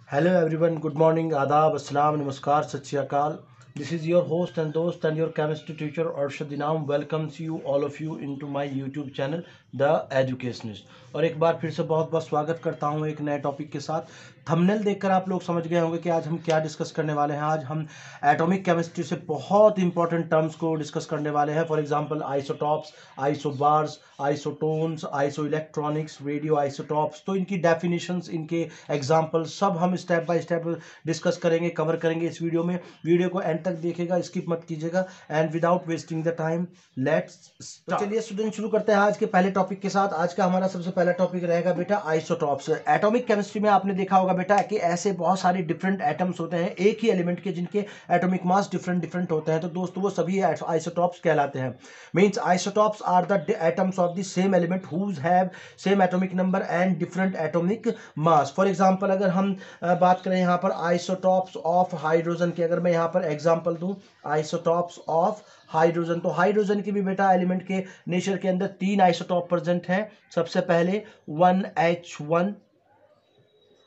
Hello everyone, good morning, आदाब, अस्सलाम, नमस्कार, सत श्री अकाल. This is your host and host and your chemistry teacher Arshad Inam welcomes you all of you into my YouTube channel The Educationist. और एक बार फिर से बहुत बहुत स्वागत करता हूँ एक नए टॉपिक के साथ. थंबनेल देखकर आप लोग समझ गए होंगे कि आज हम क्या डिस्कस करने वाले हैं. आज हम एटॉमिक केमिस्ट्री से बहुत इंपॉर्टेंट टर्म्स को डिस्कस करने वाले हैं. For example isotopes, isobars, isotones, iso electronics, radio isotopes. तो इनकी डेफिनेशंस, इनके एग्जांपल सब हम स्टेप बाय स्टेप डिस्कस करेंगे, कवर करेंगे इस वीडियो में. वीडियो को एंड तक देखिएगा, स्किप मत कीजिएगा. And without wasting the time let's start. चलिए स्टूडेंट, शुरू करते हैं आज के पहले टॉपिक के साथ. आज का हमारा सबसे पहला टॉपिक रहेगा बेटा आइसोटॉप्स. एटॉमिक केमिस्ट्री में आपने देखा होगा बेटा कि ऐसे बहुत सारे डिफरेंट एटम्स होते हैं एक ही एलिमेंट के जिनके एटॉमिक मास डिफरेंट डिफरेंट होते हैं. तो दोस्तों वो सभी आइसोटॉप्स कहलाते हैं. Means isotopes are the atoms of the same element whose have same atomic number and different atomic mass. For example अगर हम बात करें यहाँ पर आइसोटॉप्स ऑफ हाइड्रोजन की, अगर मैं यहाँ पर एग्जांपल दूं आइसोटॉप्स ऑफ हाइड्रोजन, तो हाइड्रोजन के भी बेटा एलिमेंट के नेचर के अंदर तीन आइसोटॉप प्रेजेंट हैं. सबसे पहले 1H1,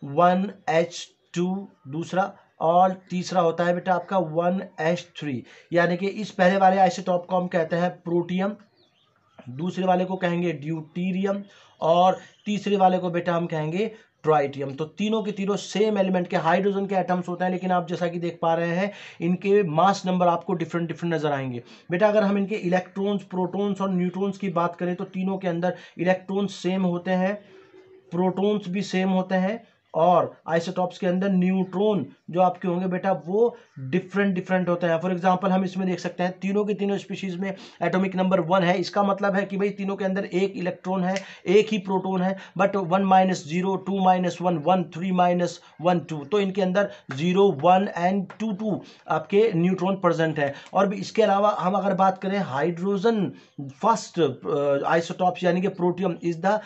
1H2 दूसरा, और तीसरा होता है बेटा आपका 1H3. यानी कि इस पहले वाले आइसोटॉप को हम कहते हैं प्रोटियम, दूसरे वाले को कहेंगे ड्यूटीरियम, और तीसरे वाले को बेटा हम कहेंगे ट्राइटियम. तो तीनों के तीनों सेम एलिमेंट के हाइड्रोजन के एटम्स होते हैं, लेकिन आप जैसा कि देख पा रहे हैं इनके मास नंबर आपको डिफरेंट डिफरेंट नजर आएंगे. बेटा अगर हम इनके इलेक्ट्रॉन्स, प्रोटॉन्स और न्यूट्रॉन्स की बात करें तो तीनों के अंदर इलेक्ट्रॉन्स सेम होते हैं, प्रोटॉन्स भी सेम होते हैं, और आइसोटॉप्स के अंदर न्यूट्रॉन जो आपके होंगे बेटा वो डिफरेंट डिफरेंट होते हैं. फॉर एग्जांपल हम इसमें देख सकते हैं तीनों के तीनों स्पीशीज में एटॉमिक नंबर 1 है. इसका मतलब है कि भाई तीनों के अंदर एक इलेक्ट्रॉन है, एक ही प्रोटॉन है, बट 1-0, 2-1, 1, 3-1, 2. तो इनके अंदर 0, 1 एंड 2 आपके न्यूट्रॉन प्रेजेंट है. और इसके अलावा हम अगर बात करें हाइड्रोजन फर्स्ट आइसोटॉप्स यानी कि protium is the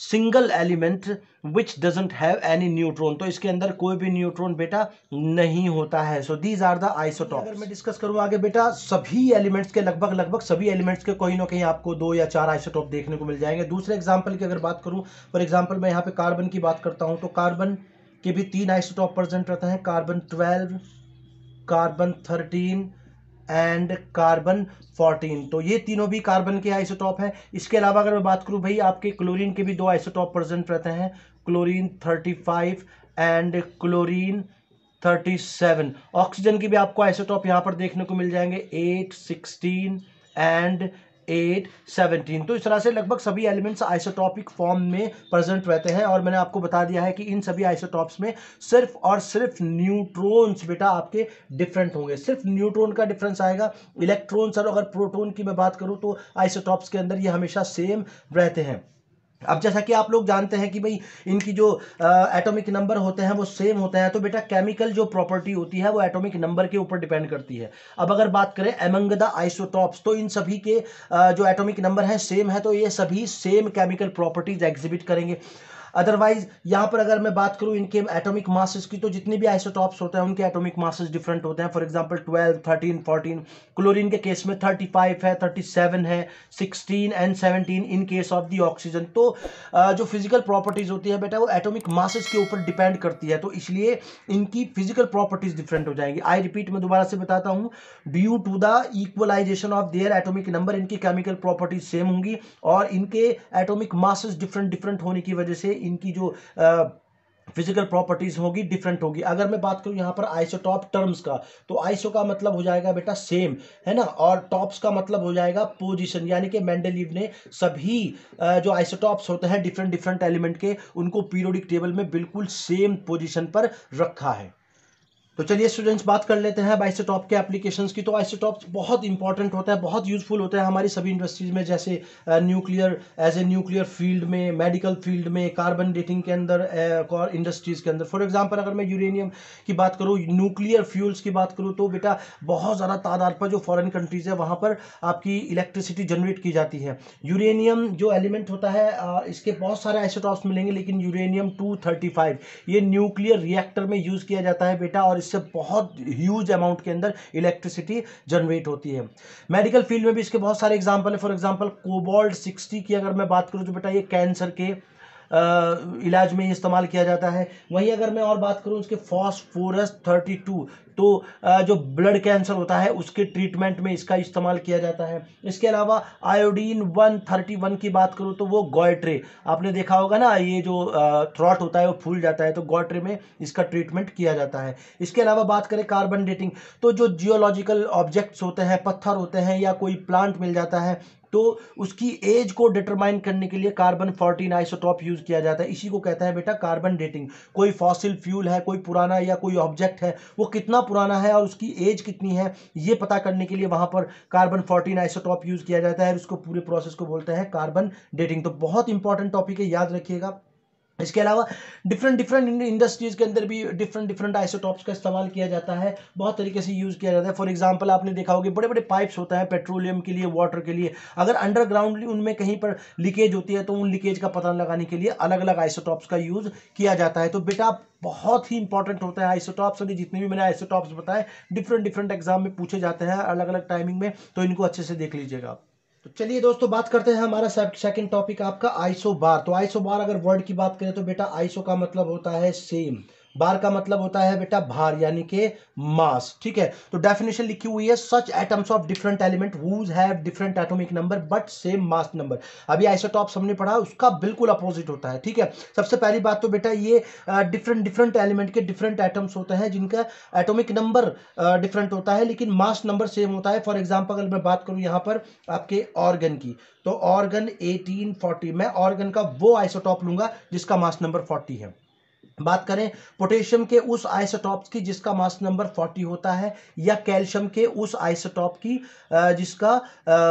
single element which doesn't have any neutron. तो इसके अंदर कोई भी न्यूट्रॉन बेटा नहीं होता है. So these are the isotopes. अगर मैं डिस्कस करूं आगे बेटा, सभी एलिमेंट्स के लगभग सभी एलिमेंट्स के कोई ना कहीं आपको 2 या 4 आइसोटॉप देखने को मिल जाएंगे. दूसरे एग्जांपल की अगर बात करूं, फॉर एग्जांपल मैं यहाँ पे कार्बन की बात करता हूं, तो कार्बन के भी 3 आइसोटॉप प्रेजेंट रहते हैं, कार्बन 12, कार्बन 13 एंड कार्बन 14. तो ये तीनों भी कार्बन के आइसोटॉप हैं. इसके अलावा अगर मैं बात करूं भाई, आपके क्लोरीन के भी 2 आइसोटॉप प्रेजेंट रहते हैं, क्लोरीन 35 एंड क्लोरीन 37. ऑक्सीजन की भी आपको आइसोटॉप यहां पर देखने को मिल जाएंगे 8, 16 एंड 8, 17. तो इस तरह से लगभग सभी एलिमेंट्स आइसोटॉपिक फॉर्म में प्रेजेंट रहते हैं. और मैंने आपको बता दिया है कि इन सभी आइसोटॉप्स में सिर्फ और सिर्फ न्यूट्रॉन्स बेटा आपके डिफरेंट होंगे. सिर्फ न्यूट्रॉन का डिफरेंस आएगा. इलेक्ट्रॉन्स और अगर प्रोटॉन की मैं बात करूं तो आइसोटॉप्स के अंदर ये हमेशा सेम रहते हैं. अब जैसा कि आप लोग जानते हैं कि भाई इनकी जो एटॉमिक नंबर होते हैं वो सेम होते हैं, तो बेटा केमिकल जो प्रॉपर्टी होती है वो एटॉमिक नंबर के ऊपर डिपेंड करती है. अब अगर बात करें अमंग द आइसोटॉप्स, तो इन सभी के जो एटॉमिक नंबर हैं सेम है, तो ये सभी सेम केमिकल प्रॉपर्टीज एग्जिबिट करेंगे. अदरवाइज यहाँ पर अगर मैं बात करूँ इनके एटॉमिक मासेस की, तो जितने भी आइसोटॉप्स होते हैं उनके एटॉमिक मासेस डिफरेंट होते हैं. For example 12, 13, 14. क्लोरीन के केस में 35 है, 37 है, 16 and 17 in case of the oxygen. तो जो फिजिकल प्रॉपर्टीज होती है बेटा वो एटॉमिक मासेस के ऊपर डिपेंड करती है, तो इसलिए इनकी फिजिकल प्रॉपर्टीज डिफरेंट हो जाएंगी. आई रिपीट, मैं दोबारा से बताता हूं, due to the equalization of their atomic number इनकी केमिकल प्रॉपर्टीज सेम होंगी, और इनके एटॉमिक मासेस डिफरेंट डिफरेंट होने की वजह से इनकी जो फिजिकल प्रॉपर्टीज होगी डिफरेंट होगी. अगर मैं बात करूं यहां पर आइसोटॉप टर्म्स का, तो आइसो का मतलब हो जाएगा बेटा सेम, है ना, और टॉप्स का मतलब हो जाएगा पोजीशन. यानी कि मेंडलीव ने सभी जो आइसोटॉप्स होते हैं डिफरेंट डिफरेंट एलिमेंट के, उनको पीरियोडिक टेबल में बिल्कुल सेम पोजीशन पर रखा है. तो चलिए स्टूडेंट्स, बात कर लेते हैं आइसोटॉप के एप्लीकेशंस की. तो आइसोटॉप्स बहुत इंपॉर्टेंट होता है, बहुत यूजफुल होता है हमारी सभी इंडस्ट्रीज में, जैसे nuclear, as a nuclear field में, मेडिकल फील्ड में, कार्बन डेटिंग के अंदर, और इंडस्ट्रीज के अंदर. फॉर एग्जांपल अगर मैं यूरेनियम की बात करूँ, न्यूक्लियर फ्यूल्स की बात करूँ, तो बेटा बहुत ज़्यादा तादाद पर जो फॉरेन कंट्रीज है वहाँ पर आपकी इलेक्ट्रिसिटी जनरेट की जाती है. यूरेनियम जो एलिमेंट होता है इसके बहुत सारे आइसोटॉप्स मिलेंगे, लेकिन यूरेनियम 235 ये न्यूक्लियर रिएक्टर में यूज़ किया जाता है बेटा, और इससे बहुत ह्यूज अमाउंट के अंदर इलेक्ट्रिसिटी जनरेट होती है. मेडिकल फील्ड में भी इसके बहुत सारे एग्जांपल है. फॉर एग्जांपल कोबाल्ट 60 की अगर मैं बात करूं तो बेटा ये कैंसर के इलाज में इस्तेमाल किया जाता है। वहीं अगर मैं और बात करूं इसके फास्फोरस 32, तो जो ब्लड कैंसर होता है उसके ट्रीटमेंट में इसका इस्तेमाल किया जाता है। इसके अलावा आयोडीन 131 की बात करूं तो वो गॉयट्रे, आपने देखा होगा ना, ये जो थ्रॉट होता है वो फूल जाता है, तो गॉयट्रे में इसका ट्रीटमेंट किया जाता है। इसके अलावा बात करें कार्बन डेटिंग, तो जो जियोलॉजिकल ऑब्जेक्ट्स होते हैं, पत्थर होते हैं या कोई प्लांट मिल जाता है, तो उसकी एज को डिटरमाइन करने के लिए कार्बन 14 आइसोटॉप यूज किया जाता है। इसी को कहता है बेटा कार्बन डेटिंग। कोई फॉसिल फ्यूल है, कोई पुराना या कोई ऑब्जेक्ट है, वो कितना पुराना है और उसकी एज कितनी है, ये पता करने के लिए वहां पर कार्बन 14 आइसोटॉप यूज किया जाता है। उसको पूरे प्रोसेस को बोलते हैं कार्बन डेटिंग। तो बहुत इंपॉर्टेंट टॉपिक है, याद रखिएगा। इसके अलावा डिफरेंट डिफरेंट इंडस्ट्रीज के अंदर भी डिफरेंट डिफरेंट आइसोटॉप्स का इस्तेमाल किया जाता है, बहुत तरीके से यूज किया जाता है। फॉर एग्जांपल आपने देखा होगा बड़े बड़े पाइप्स होता है पेट्रोलियम के लिए, वाटर के लिए, अगर अंडरग्राउंड उनमें कहीं पर लीकेज होती है तो उन लीकेज का पता लगाने के लिए अलग अलग आइसोटॉप्स का यूज किया जाता है। तो बेटा बहुत ही इंपॉर्टेंट होता है आइसोटॉप्स, और जितने भी मैंने आइसोटॉप्स बताए डिफरेंट डिफरेंट एग्जाम में पूछे जाते हैं अलग अलग टाइमिंग में, तो इनको अच्छे से देख लीजिएगा। तो चलिए दोस्तों बात करते हैं हमारा सेकंड टॉपिक आपका आइसो बार। तो आइसो बार अगर वर्ड की बात करें तो बेटा आइसो का मतलब होता है सेम, बार का मतलब होता है बेटा भार यानी कि मास, ठीक है। तो डेफिनेशन लिखी हुई है, such atoms of different element whose have different atomic number but same mass number. अभी आइसोटॉप्स हमने पढ़ा, उसका बिल्कुल अपोजिट होता है, ठीक है। सबसे पहली बात तो बेटा ये डिफरेंट डिफरेंट एलिमेंट के डिफरेंट एटम्स होते हैं जिनका एटॉमिक नंबर डिफरेंट होता है लेकिन मास नंबर सेम होता है। फॉर एग्जाम्पल अगर मैं बात करूं यहां पर आपके ऑर्गन की, तो ऑर्गन 1840, मैं ऑर्गन का वो आइसोटॉप लूंगा जिसका मास नंबर 40 है। बात करें पोटेशियम के उस आइसोटॉप की जिसका मास नंबर 40 होता है, या कैल्शियम के उस आइसोटॉप की जिसका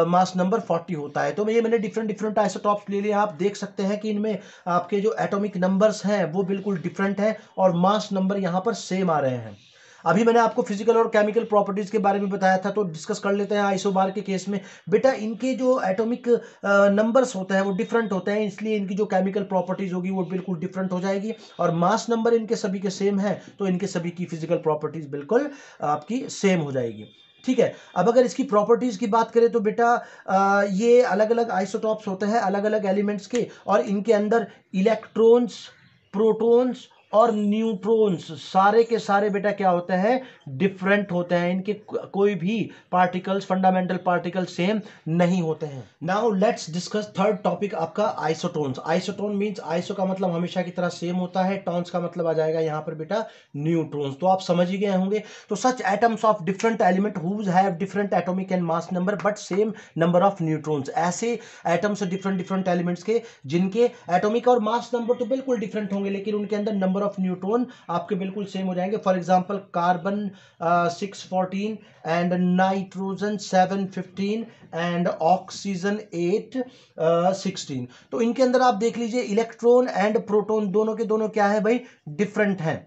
मास नंबर 40 होता है। तो ये मैंने डिफरेंट डिफरेंट आइसोटॉप्स ले लिए, आप देख सकते हैं कि इनमें आपके जो एटॉमिक नंबर्स हैं वो बिल्कुल डिफरेंट हैं और मास नंबर यहां पर सेम आ रहे हैं। अभी मैंने आपको फिजिकल और केमिकल प्रॉपर्टीज के बारे में बताया था, तो डिस्कस कर लेते हैं आइसोबार के केस में। बेटा इनके जो एटॉमिक नंबर्स होते हैं वो डिफरेंट होते हैं, इसलिए इनकी जो केमिकल प्रॉपर्टीज होगी वो बिल्कुल डिफरेंट हो जाएगी, और मास नंबर इनके सभी के सेम है तो इनके सभी की फिजिकल प्रॉपर्टीज बिल्कुल आपकी सेम हो जाएगी, ठीक है। अब अगर इसकी प्रॉपर्टीज की बात करें तो बेटा ये अलग अलग आइसोटॉप्स होते हैं अलग अलग एलिमेंट्स के, और इनके अंदर इलेक्ट्रॉन्स, प्रोटॉन्स और न्यूट्रॉन्स सारे के सारे बेटा क्या होते हैं, डिफरेंट होते हैं। इनके कोई भी पार्टिकल्स, फंडामेंटल पार्टिकल सेम नहीं होते हैं। Now let's discuss third topic आपका आइसोटोन्स। आइसोटोन मींस आइसो का मतलब हमेशा की तरह सेम होता है, टॉन्स का मतलब आ जाएगा यहां पर बेटा न्यूट्रॉन्स। तो आप समझ ही गए होंगे। तो such atoms of different element whose have different atomic and mass number but same number of neutrons, ऐसे एटम्स डिफरेंट डिफरेंट एलिमेंट्स के जिनके एटॉमिक और मास नंबर तो बिल्कुल डिफरेंट होंगे लेकिन उनके अंदर नंबर ऑफ न्यूट्रॉन आपके बिल्कुल सेम हो जाएंगे। For example carbon 614 and nitrogen 715 and oxygen 816। तो इनके अंदर आप देख लीजिए इलेक्ट्रॉन एंड प्रोटॉन दोनों के दोनों क्या है भाई, डिफरेंट हैं,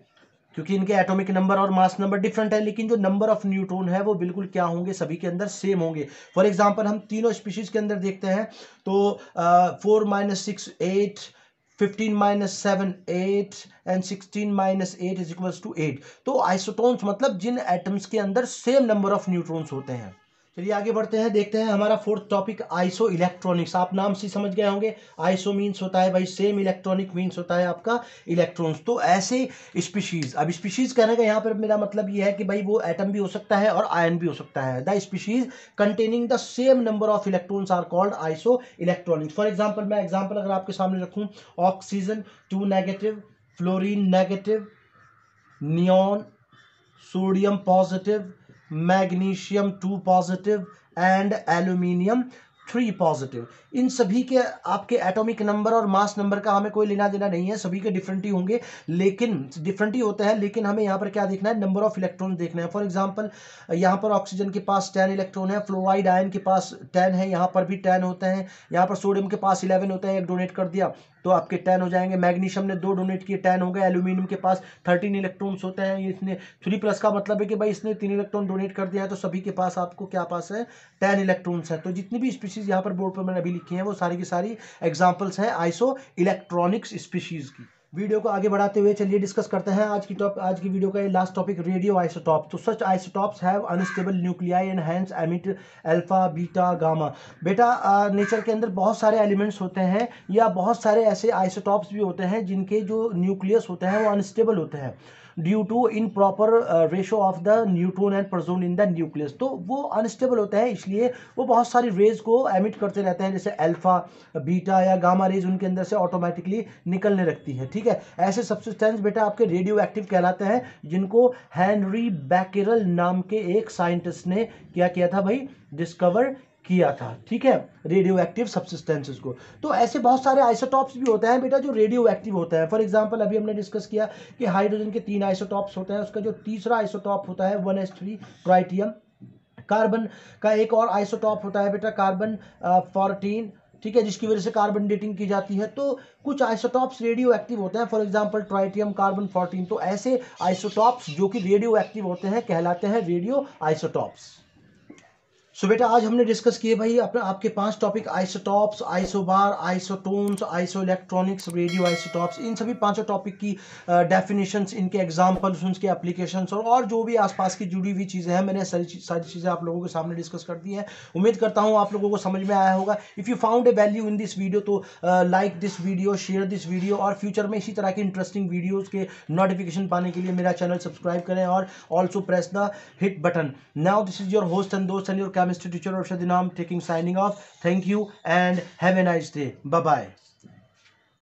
क्योंकि इनके एटॉमिक नंबर और मास नंबर डिफरेंट है, लेकिन जो नंबर ऑफ न्यूट्रॉन है वो बिल्कुल क्या होंगे, सभी के अंदर सेम होंगे। फॉर एग्जांपल हम तीनों स्पीशीज के अंदर देखते हैं तो 4 - 6 8, 15 - 7 8 एंड 16 - 8 इज इक्वल्स टू 8। तो आइसोटोन्स मतलब जिन एटम्स के अंदर सेम नंबर ऑफ न्यूट्रॉन्स होते हैं। चलिए आगे बढ़ते हैं, देखते हैं हमारा फोर्थ टॉपिक आइसो इलेक्ट्रॉनिक्स। आप नाम से समझ गए होंगे, आइसो मीन्स होता है भाई सेम, इलेक्ट्रॉनिक मीन्स होता है आपका इलेक्ट्रॉन्स। तो ऐसे स्पीशीज, अब स्पीशीज कहने का यहाँ पर मेरा मतलब ये है कि भाई वो एटम भी हो सकता है और आयन भी हो सकता है। The species containing the same number of electrons are called iso electronics. For example मैं एग्जाम्पल अगर आपके सामने रखूँ, oxygen 2 negative, fluorine negative, neon, sodium positive, magnesium 2 positive and aluminium 3 positive. इन सभी के आपके एटॉमिक नंबर और मास नंबर का हमें कोई लेना देना नहीं है, सभी के डिफरेंट ही होंगे, लेकिन डिफरेंट ही होते हैं, लेकिन हमें यहाँ पर क्या देखना है, नंबर ऑफ इलेक्ट्रॉन देखना है। फॉर एग्जांपल यहाँ पर ऑक्सीजन के पास 10 इलेक्ट्रॉन है, फ्लोराइड आयन के पास 10 है, यहाँ पर भी 10 होते हैं, यहाँ पर सोडियम के पास 11 होते हैं, एक डोनेट कर दिया तो आपके 10 हो जाएंगे। मैग्नीशियम ने 2 डोनेट किए 10 हो गए। एल्यूमिनियम के पास 13 इलेक्ट्रॉन्स होते हैं, इसने 3+ का मतलब है कि भाई इसने 3 इलेक्ट्रॉन डोनेट कर दिया है, तो सभी के पास आपको क्या पास है, 10 इलेक्ट्रॉन्स है। तो जितनी भी स्पीशीज यहाँ पर बोर्ड पर मैंने अभी लिखी है वो सारी की सारी एग्जांपल्स हैं आइसो इलेक्ट्रॉनिक्स स्पीशीज की। वीडियो को आगे बढ़ाते हुए चलिए डिस्कस करते हैं आज की वीडियो का ये लास्ट टॉपिक, रेडियो आइसोटॉप। तो such isotopes have unstable nuclei and hence emit alpha beta gamma. बेटा नेचर के अंदर बहुत सारे एलिमेंट्स होते हैं या बहुत सारे ऐसे आइसोटॉप्स भी होते हैं जिनके जो न्यूक्लियस होते हैं वो अनस्टेबल होते हैं due to improper ratio of the neutron and proton in the nucleus. तो वो अनस्टेबल होते हैं, इसलिए वो बहुत सारी रेज को एमिट करते रहते हैं, जैसे अल्फा बीटा या गामा रेज उनके अंदर से ऑटोमेटिकली निकलने लगती है। ठीक है, ऐसे सब्सटेंस बेटा आपके रेडियो एक्टिव कहलाते हैं, जिनको हेनरी बैकेरल नाम के एक साइंटिस्ट ने क्या किया था भाई, डिस्कवर किया था। ठीक है, रेडियो एक्टिव सब्सटेंसेस को। तो ऐसे बहुत सारे आइसोटॉप्स भी होते हैं बेटा जो रेडियो एक्टिव होते हैं। फॉर एग्जांपल अभी हमने डिस्कस किया कि हाइड्रोजन के 3 आइसोटॉप्स होते हैं, उसका जो तीसरा आइसोटॉप होता है 1s3 ट्राइटियम। कार्बन का एक और आइसोटॉप होता है बेटा कार्बन 14, ठीक है, जिसकी वजह से कार्बन डेटिंग की जाती है। तो कुछ आइसोटॉप्स रेडियो एक्टिव होते हैं, फॉर एग्जांपल ट्राइटियम कार्बन 14। तो ऐसे आइसोटॉप्स जो कि रेडियो एक्टिव होते हैं कहलाते हैं रेडियो आइसोटॉप्स। सो बेटा आज हमने डिस्कस किए भाई आपके 5 topic, isotopes, isobar, isotones, isoelectronics, radio isotopes. इन सभी 5 टॉपिक की डेफिनेशंस, इनके एग्जांपल्स, उनके एप्लीकेशंस और जो भी आसपास की जुड़ी हुई चीज़ें हैं, मैंने सारी चीज़ें आप लोगों के सामने डिस्कस कर दी हैं। उम्मीद करता हूँ आप लोगों को समझ में आया होगा। If you found a value in this video तो like this video, share this video, और फ्यूचर में इसी तरह की इंटरेस्टिंग वीडियोज़ के नोटिफिकेशन पाने के लिए मेरा चैनल सब्सक्राइब करें और also press the hit button. Now this is your host and दोस्त and your chemistry teacher Arshad Inam taking signing off. Thank you and have a nice day. Bye bye.